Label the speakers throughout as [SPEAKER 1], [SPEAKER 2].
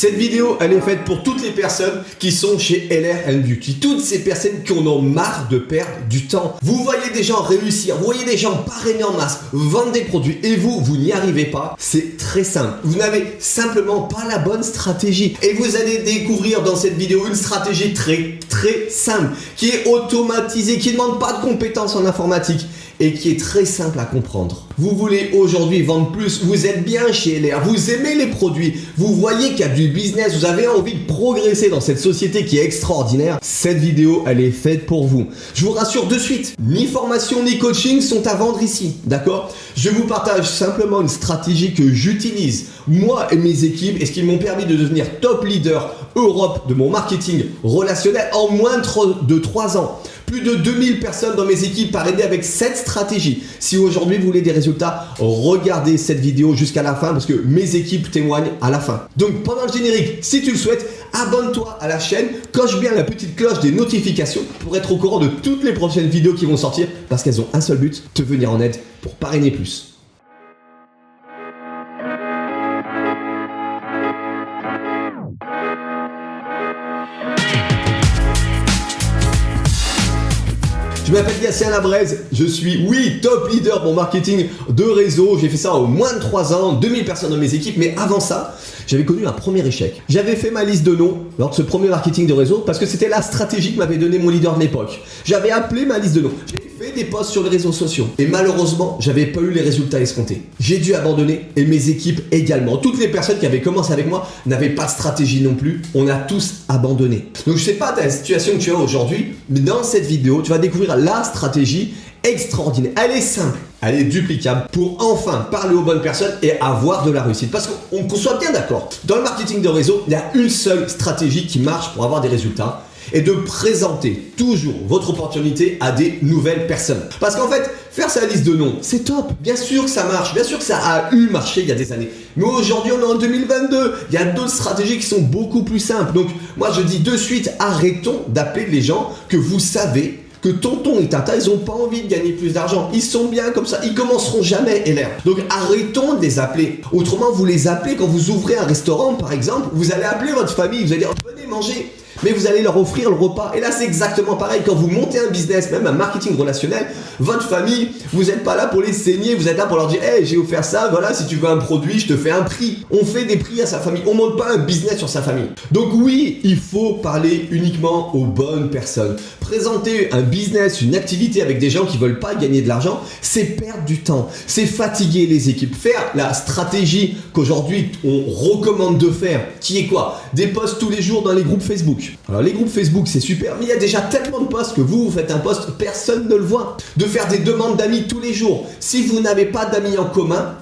[SPEAKER 1] Cette vidéo, elle est faite pour toutes les personnes qui sont chez LR & Beauty. Toutes ces personnes qui en ont marre de perdre du temps. Vous voyez des gens réussir, vous voyez des gens parrainer en masse, vendre des produits et vous n'y arrivez pas. C'est très simple. Vous n'avez simplement pas la bonne stratégie. Et vous allez découvrir dans cette vidéo une stratégie très simple, qui est automatisée, qui ne demande pas de compétences en informatique et qui est très simple à comprendre. Vous voulez aujourd'hui vendre plus, vous êtes bien chez LR, vous aimez les produits, vous voyez qu'il y a du business, vous avez envie de progresser dans cette société qui est extraordinaire. Cette vidéo, elle est faite pour vous. Je vous rassure de suite, ni formation ni coaching sont à vendre ici, d'accord? Je vous partage simplement une stratégie que j'utilise, moi et mes équipes, et ce qui m'ont permis de devenir top leader Europe de mon marketing relationnel en moins de 3 ans. Plus de 2000 personnes dans mes équipes parrainées avec cette stratégie. Si aujourd'hui vous voulez des résultats, regardez cette vidéo jusqu'à la fin parce que mes équipes témoignent à la fin. Donc pendant le générique, si tu le souhaites, abonne-toi à la chaîne, coche bien la petite cloche des notifications pour être au courant de toutes les prochaines vidéos qui vont sortir parce qu'elles ont un seul but, te venir en aide pour parrainer plus. Je m'appelle Gatien Labraise, je suis, top leader pour marketing de réseau. J'ai fait ça en moins de 3 ans, 2000 personnes dans mes équipes, mais avant ça, j'avais connu un premier échec. J'avais fait ma liste de noms lors de ce premier marketing de réseau parce que c'était la stratégie que m'avait donné mon leader de l'époque. J'avais appelé ma liste de noms. J'ai fait des posts sur les réseaux sociaux et malheureusement, j'avais pas eu les résultats escomptés. J'ai dû abandonner et mes équipes également. Toutes les personnes qui avaient commencé avec moi n'avaient pas de stratégie non plus. On a tous abandonné. Donc je sais pas ta situation que tu as aujourd'hui, mais dans cette vidéo, tu vas découvrir la stratégie extraordinaire. Elle est simple, elle est duplicable pour enfin parler aux bonnes personnes et avoir de la réussite. Parce qu'on soit bien d'accord, dans le marketing de réseau, il y a une seule stratégie qui marche pour avoir des résultats et de présenter toujours votre opportunité à des nouvelles personnes. Parce qu'en fait, faire sa liste de noms, c'est top. Bien sûr que ça marche, bien sûr que ça a eu marché il y a des années. Mais aujourd'hui, on est en 2022. Il y a d'autres stratégies qui sont beaucoup plus simples. Donc, moi, je dis de suite, arrêtons d'appeler les gens que vous savez que tonton et tata, ils n'ont pas envie de gagner plus d'argent. Ils sont bien comme ça. Ils commenceront jamais LR. Donc arrêtons de les appeler. Autrement, vous les appelez quand vous ouvrez un restaurant, par exemple. Vous allez appeler votre famille. Vous allez dire, venez manger. Mais vous allez leur offrir le repas. Et là, c'est exactement pareil. Quand vous montez un business, même un marketing relationnel, votre famille, vous n'êtes pas là pour les saigner. Vous êtes là pour leur dire, hey, j'ai offert ça. Voilà, si tu veux un produit, je te fais un prix. On fait des prix à sa famille. On ne monte pas un business sur sa famille. Donc oui, il faut parler uniquement aux bonnes personnes. Présenter un business, une activité avec des gens qui ne veulent pas gagner de l'argent, c'est perdre du temps. C'est fatiguer les équipes. Faire la stratégie qu'aujourd'hui, on recommande de faire, qui est quoi? Des posts tous les jours dans les groupes Facebook. Alors les groupes Facebook c'est super, mais il y a déjà tellement de posts que vous faites un post, personne ne le voit. De faire des demandes d'amis tous les jours. Si vous n'avez pas d'amis en commun,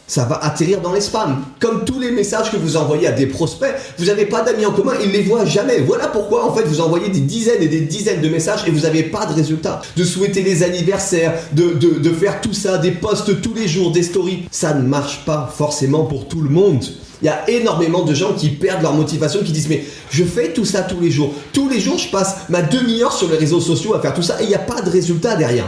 [SPEAKER 1] ça va atterrir dans les spams. Comme tous les messages que vous envoyez à des prospects, vous n'avez pas d'amis en commun, ils ne les voient jamais. Voilà pourquoi en fait vous envoyez des dizaines et des dizaines de messages et vous n'avez pas de résultats. De souhaiter les anniversaires, de faire tout ça, des posts tous les jours, des stories, ça ne marche pas forcément pour tout le monde. Il y a énormément de gens qui perdent leur motivation, qui disent mais je fais tout ça tous les jours. Tous les jours je passe ma demi-heure sur les réseaux sociaux à faire tout ça et il n'y a pas de résultat derrière.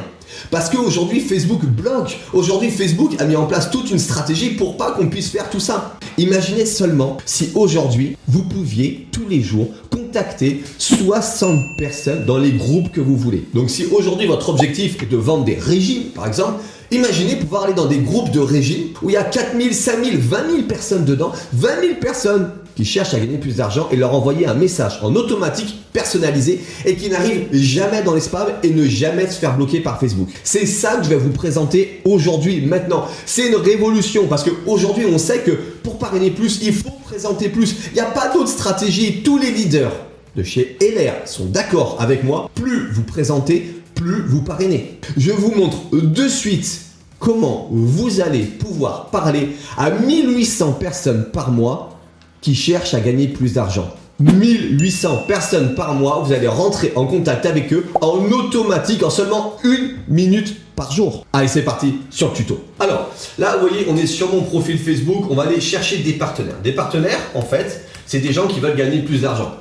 [SPEAKER 1] Parce qu'aujourd'hui Facebook bloque. Aujourd'hui Facebook a mis en place toute une stratégie pour pas qu'on puisse faire tout ça. Imaginez seulement si aujourd'hui vous pouviez tous les jours contacter 60 personnes dans les groupes que vous voulez. Donc si aujourd'hui votre objectif est de vendre des régimes par exemple, imaginez pouvoir aller dans des groupes de régimes où il y a 4000, 5000, 20 000 personnes dedans, 20 000 personnes qui cherchent à gagner plus d'argent et leur envoyer un message en automatique personnalisé et qui n'arrive jamais dans les spams et ne jamais se faire bloquer par Facebook. C'est ça que je vais vous présenter aujourd'hui, maintenant. C'est une révolution parce qu'aujourd'hui on sait que pour parrainer plus, il faut présenter plus. Il n'y a pas d'autre stratégie. Tous les leaders de chez LR sont d'accord avec moi. Plus vous présentez, plus vous parrainez. Je vous montre de suite comment vous allez pouvoir parler à 1800 personnes par mois qui cherchent à gagner plus d'argent. 1800 personnes par mois, vous allez rentrer en contact avec eux en automatique en seulement 1 minute par jour. Allez, c'est parti sur le tuto. Alors, là, vous voyez, on est sur mon profil Facebook, on va aller chercher des partenaires. Des partenaires, en fait, c'est des gens qui veulent gagner plus d'argent.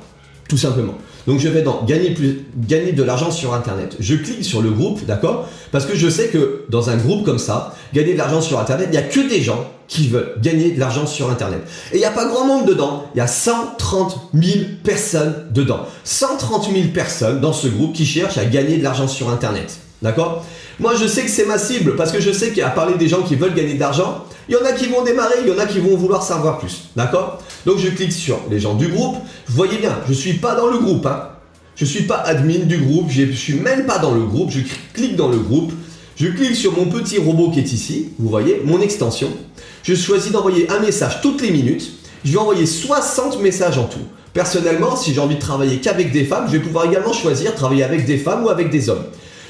[SPEAKER 1] Tout simplement. Donc je vais dans gagner de l'argent sur internet. Je clique sur le groupe, d'accord? Parce que je sais que dans un groupe comme ça, gagner de l'argent sur internet, il n'y a que des gens qui veulent gagner de l'argent sur internet. Et il n'y a pas grand monde dedans, il y a 130 000 personnes dedans. 130 000 personnes dans ce groupe qui cherchent à gagner de l'argent sur internet. D'accord? Moi je sais que c'est ma cible parce que je sais qu'à parler des gens qui veulent gagner de l'argent, il y en a qui vont démarrer, il y en a qui vont vouloir savoir plus. D'accord? Donc je clique sur les gens du groupe. Vous voyez bien, je ne suis pas dans le groupe. Je ne suis pas admin du groupe, je ne suis même pas dans le groupe. Je clique dans le groupe. Je clique sur mon petit robot qui est ici. Vous voyez, mon extension. Je choisis d'envoyer un message toutes les minutes. Je vais envoyer 60 messages en tout. Personnellement, si j'ai envie de travailler qu'avec des femmes, je vais pouvoir également choisir de travailler avec des femmes ou avec des hommes.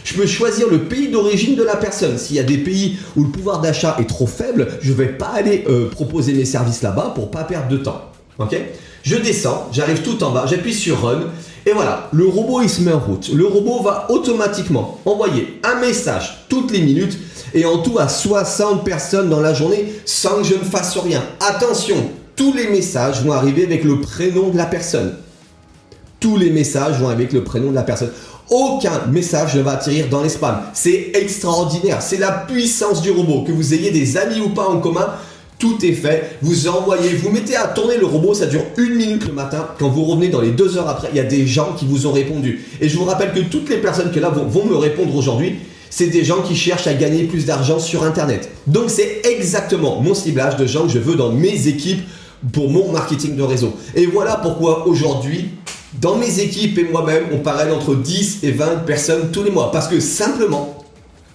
[SPEAKER 1] Je peux choisir le pays d'origine de la personne. S'il y a des pays où le pouvoir d'achat est trop faible, je ne vais pas aller proposer mes services là-bas pour ne pas perdre de temps. Okay? Je descends, j'arrive tout en bas, j'appuie sur Run et voilà, le robot il se met en route. Le robot va automatiquement envoyer un message toutes les minutes et en tout à 60 personnes dans la journée sans que je ne fasse rien. Attention, tous les messages vont arriver avec le prénom de la personne. Tous les messages vont arriver avec le prénom de la personne. Aucun message ne va atterrir dans les spams. C'est extraordinaire. C'est la puissance du robot. Que vous ayez des amis ou pas en commun, tout est fait. Vous envoyez, vous mettez à tourner le robot, ça dure 1 minute le matin. Quand vous revenez dans les 2 heures après, il y a des gens qui vous ont répondu. Et je vous rappelle que toutes les personnes qui là vont me répondre aujourd'hui, c'est des gens qui cherchent à gagner plus d'argent sur Internet. Donc c'est exactement mon ciblage de gens que je veux dans mes équipes pour mon marketing de réseau. Et voilà pourquoi aujourd'hui, dans mes équipes et moi-même, on parraine entre 10 et 20 personnes tous les mois. Parce que simplement,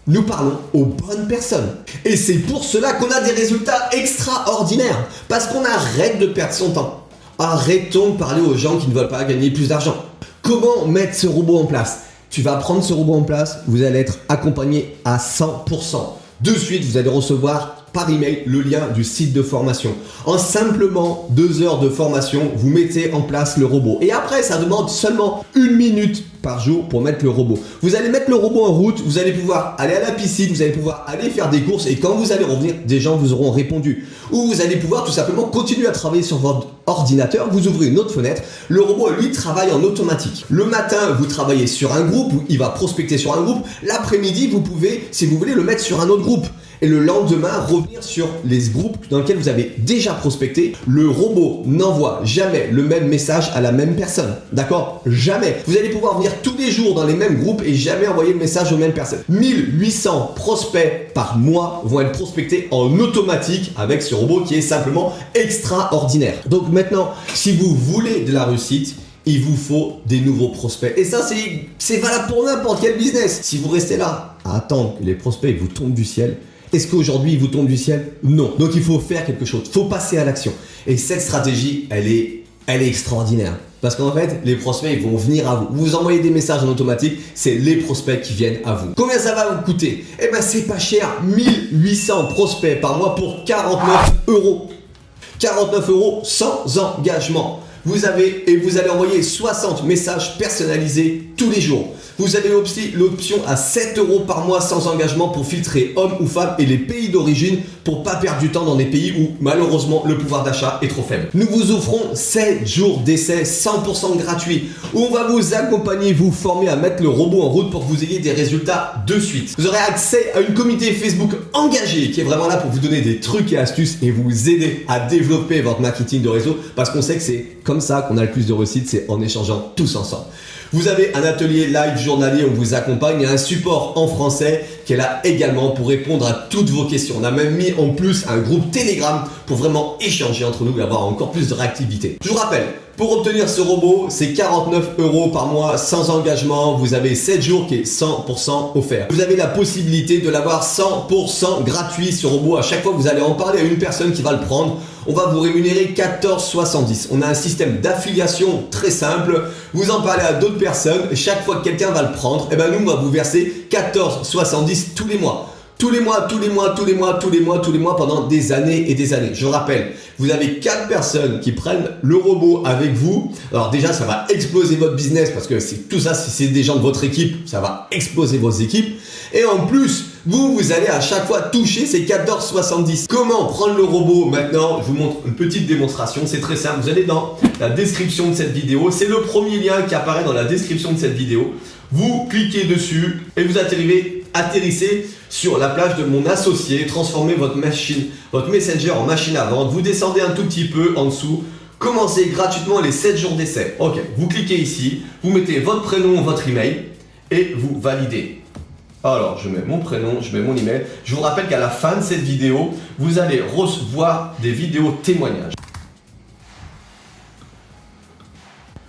[SPEAKER 1] nous parlons aux bonnes personnes. Et c'est pour cela qu'on a des résultats extraordinaires. Parce qu'on arrête de perdre son temps. Arrêtons de parler aux gens qui ne veulent pas gagner plus d'argent. Comment mettre ce robot en place? Tu vas prendre ce robot en place, vous allez être accompagné à 100%. De suite, vous allez recevoir par email le lien du site de formation. En simplement 2 heures de formation, vous mettez en place le robot. Et après, ça demande seulement 1 minute par jour pour mettre le robot. Vous allez mettre le robot en route, vous allez pouvoir aller à la piscine, vous allez pouvoir aller faire des courses et quand vous allez revenir, des gens vous auront répondu. Ou vous allez pouvoir tout simplement continuer à travailler sur votre ordinateur, vous ouvrez une autre fenêtre, le robot lui travaille en automatique. Le matin, vous travaillez sur un groupe, il va prospecter sur un groupe. L'après-midi, vous pouvez, si vous voulez, le mettre sur un autre groupe. Et le lendemain, revenir sur les groupes dans lesquels vous avez déjà prospecté. Le robot n'envoie jamais le même message à la même personne. D'accord? Jamais. Vous allez pouvoir venir tous les jours dans les mêmes groupes et jamais envoyer le message aux mêmes personnes. 1800 prospects par mois vont être prospectés en automatique avec ce robot qui est simplement extraordinaire. Donc maintenant, si vous voulez de la réussite, il vous faut des nouveaux prospects. Et ça, c'est valable pour n'importe quel business. Si vous restez là à attendre que les prospects vous tombent du ciel, est-ce qu'aujourd'hui, ils vous tombent du ciel? Non. Donc, il faut faire quelque chose. Il faut passer à l'action. Et cette stratégie, elle est extraordinaire. Parce qu'en fait, les prospects, ils vont venir à vous. Vous envoyez des messages en automatique, c'est les prospects qui viennent à vous. Combien ça va vous coûter? Eh ben, c'est pas cher. 1800 prospects par mois pour 49 euros. 49 euros sans engagement. Vous allez envoyer 60 messages personnalisés tous les jours. Vous avez aussi l'option à 7 euros par mois sans engagement pour filtrer hommes ou femmes et les pays d'origine pour pas perdre du temps dans des pays où malheureusement le pouvoir d'achat est trop faible. Nous vous offrons 7 jours d'essai 100% gratuits où on va vous accompagner, vous former à mettre le robot en route pour que vous ayez des résultats de suite. Vous aurez accès à une communauté Facebook engagée qui est vraiment là pour vous donner des trucs et astuces et vous aider à développer votre marketing de réseau parce qu'on sait que c'est comme ça qu'on a le plus de réussite, c'est en échangeant tous ensemble. Vous avez un atelier live journalier où on vous accompagne et un support en français qui est là également pour répondre à toutes vos questions. On a même mis en plus un groupe Telegram pour vraiment échanger entre nous et avoir encore plus de réactivité. Je vous rappelle, pour obtenir ce robot, c'est 49 euros par mois sans engagement. Vous avez 7 jours qui est 100% offert. Vous avez la possibilité de l'avoir 100% gratuit ce robot. À chaque fois que vous allez en parler à une personne qui va le prendre, on va vous rémunérer 14,70. On a un système d'affiliation très simple. Vous en parlez à d'autres personnes. Chaque fois que quelqu'un va le prendre, eh ben nous, on va vous verser 14,70 tous les mois. Tous les mois pendant des années et des années. Je rappelle, vous avez 4 personnes qui prennent le robot avec vous. Alors déjà, ça va exploser votre business parce que tout ça, si c'est des gens de votre équipe, ça va exploser vos équipes. Et en plus, vous allez à chaque fois toucher ces 14,70. Comment prendre le robot maintenant? Je vous montre une petite démonstration, c'est très simple. Vous allez dans la description de cette vidéo, c'est le premier lien qui apparaît dans la description de cette vidéo. Vous cliquez dessus et vous atterrissez sur la plage de mon associé, transformez votre Messenger en machine à vendre, vous descendez un tout petit peu en dessous, commencez gratuitement les 7 jours d'essai. Ok, vous cliquez ici, vous mettez votre prénom, votre email et vous validez. Alors, je mets mon prénom, je mets mon email. Je vous rappelle qu'à la fin de cette vidéo, vous allez recevoir des vidéos témoignages.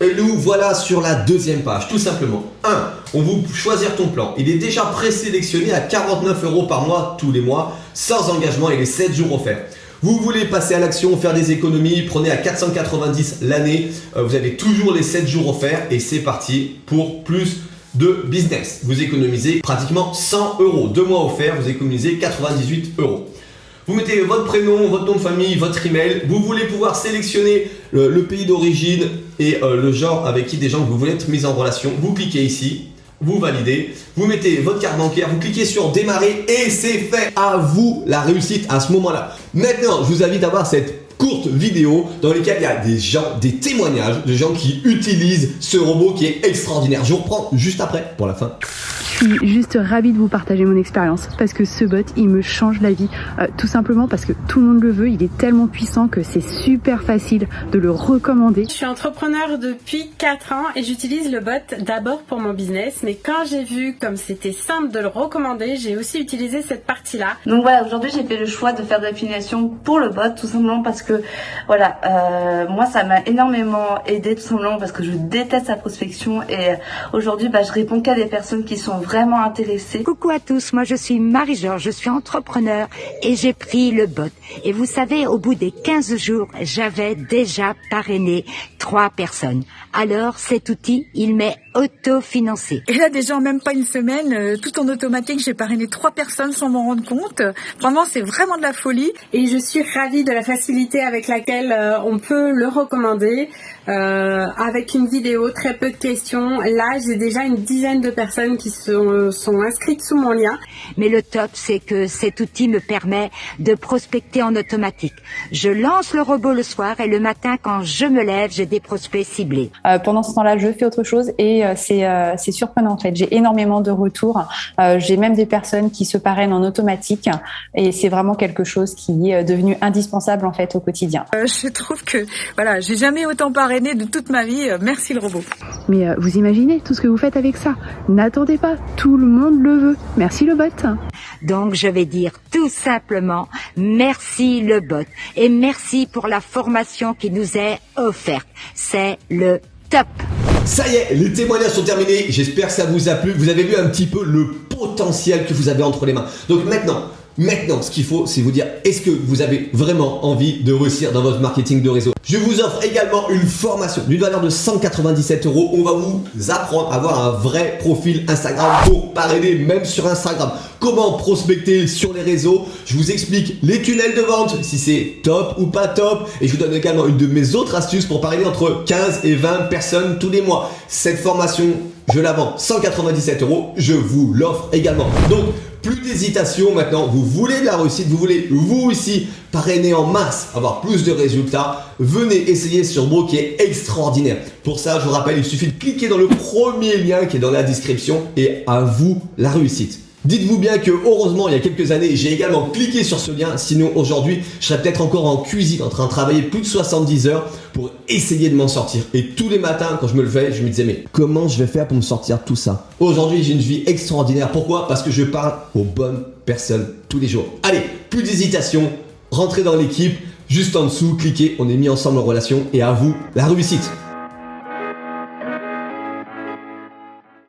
[SPEAKER 1] Et nous voilà sur la deuxième page, tout simplement. 1. On vous choisir ton plan. Il est déjà présélectionné à 49 € par mois, tous les mois, sans engagement et les 7 jours offerts. Vous voulez passer à l'action, faire des économies, prenez à 490 l'année. Vous avez toujours les 7 jours offerts et c'est parti pour plus de business. Vous économisez pratiquement 100 €. 2 mois offerts, vous économisez 98 €. Vous mettez votre prénom, votre nom de famille, votre email. Vous voulez pouvoir sélectionner le pays d'origine et le genre avec qui des gens que vous voulez être mis en relation. Vous cliquez ici, vous validez, vous mettez votre carte bancaire, vous cliquez sur démarrer et c'est fait. À vous la réussite à ce moment-là. Maintenant, je vous invite à voir cette courte vidéo dans lesquelles il y a des témoignages de gens qui utilisent ce robot qui est extraordinaire. Je vous reprends juste après pour la fin.
[SPEAKER 2] Je suis juste ravie de vous partager mon expérience parce que ce bot, il me change la vie. Tout simplement parce que tout le monde le veut. Il est tellement puissant que c'est super facile de le recommander.
[SPEAKER 3] Je suis entrepreneur depuis 4 ans et j'utilise le bot d'abord pour mon business. Mais quand j'ai vu comme c'était simple de le recommander, j'ai aussi utilisé cette partie-là.
[SPEAKER 4] Donc voilà, aujourd'hui j'ai fait le choix de faire de l'affiliation pour le bot, tout simplement parce que voilà, moi ça m'a énormément aidé, tout simplement parce que je déteste la prospection et aujourd'hui je réponds qu'à des personnes qui sont vraiment intéressée.
[SPEAKER 5] Coucou à tous, moi je suis Marie-Georges, je suis entrepreneur et j'ai pris le bot. Et vous savez, au bout des 15 jours, j'avais déjà parrainé 3 personnes. Alors cet outil, il m'est autofinancé.
[SPEAKER 6] Et là déjà en même pas une semaine, tout en automatique, j'ai parrainé 3 personnes sans m'en rendre compte. Vraiment, c'est vraiment de la folie.
[SPEAKER 3] Et je suis ravie de la facilité avec laquelle on peut le recommander. Avec une vidéo, très peu de questions. Là, j'ai déjà une dizaine de personnes qui sont inscrites sous mon lien.
[SPEAKER 5] Mais le top, c'est que cet outil me permet de prospecter en automatique. Je lance le robot le soir et le matin, quand je me lève, j'ai des prospects ciblés.
[SPEAKER 7] Pendant ce temps-là, je fais autre chose et c'est surprenant en fait. J'ai énormément de retours. J'ai même des personnes qui se parrainent en automatique et c'est vraiment quelque chose qui est devenu indispensable en fait au quotidien.
[SPEAKER 6] Je trouve que voilà, j'ai jamais autant parrainé de toute ma vie. Merci le robot.
[SPEAKER 2] Mais vous imaginez tout ce que vous faites avec ça? N'attendez pas, tout le monde le veut. Merci le bot.
[SPEAKER 5] Donc je vais dire tout simplement merci le bot et merci pour la formation qui nous est offerte. C'est le top.
[SPEAKER 1] Ça y est, les témoignages sont terminés. J'espère que ça vous a plu. Vous avez vu un petit peu le potentiel que vous avez entre les mains. Donc maintenant, ce qu'il faut, c'est vous dire, est-ce que vous avez vraiment envie de réussir dans votre marketing de réseau? Je vous offre également une formation d'une valeur de 197 €. On va vous apprendre à avoir un vrai profil Instagram pour parrainer même sur Instagram. Comment prospecter sur les réseaux. Je vous explique les tunnels de vente, si c'est top ou pas top. Et je vous donne également une de mes autres astuces pour parrainer entre 15 et 20 personnes tous les mois. Cette formation, je la vends 197 €. Je vous l'offre également. Donc, plus d'hésitation maintenant, vous voulez de la réussite, vous voulez vous aussi parrainer en masse, avoir plus de résultats, venez essayer ce robot qui est extraordinaire. Pour ça, je vous rappelle, il suffit de cliquer dans le premier lien qui est dans la description et à vous la réussite. Dites-vous bien que heureusement, il y a quelques années, j'ai également cliqué sur ce lien. Sinon, aujourd'hui, je serais peut-être encore en cuisine en train de travailler plus de 70 heures pour essayer de m'en sortir. Et tous les matins, quand je me levais, je me disais, mais comment je vais faire pour me sortir de tout ça? Aujourd'hui, j'ai une vie extraordinaire. Pourquoi? Parce que je parle aux bonnes personnes tous les jours. Allez, plus d'hésitation, rentrez dans l'équipe. Juste en dessous, cliquez, on est mis ensemble en relation et à vous la réussite.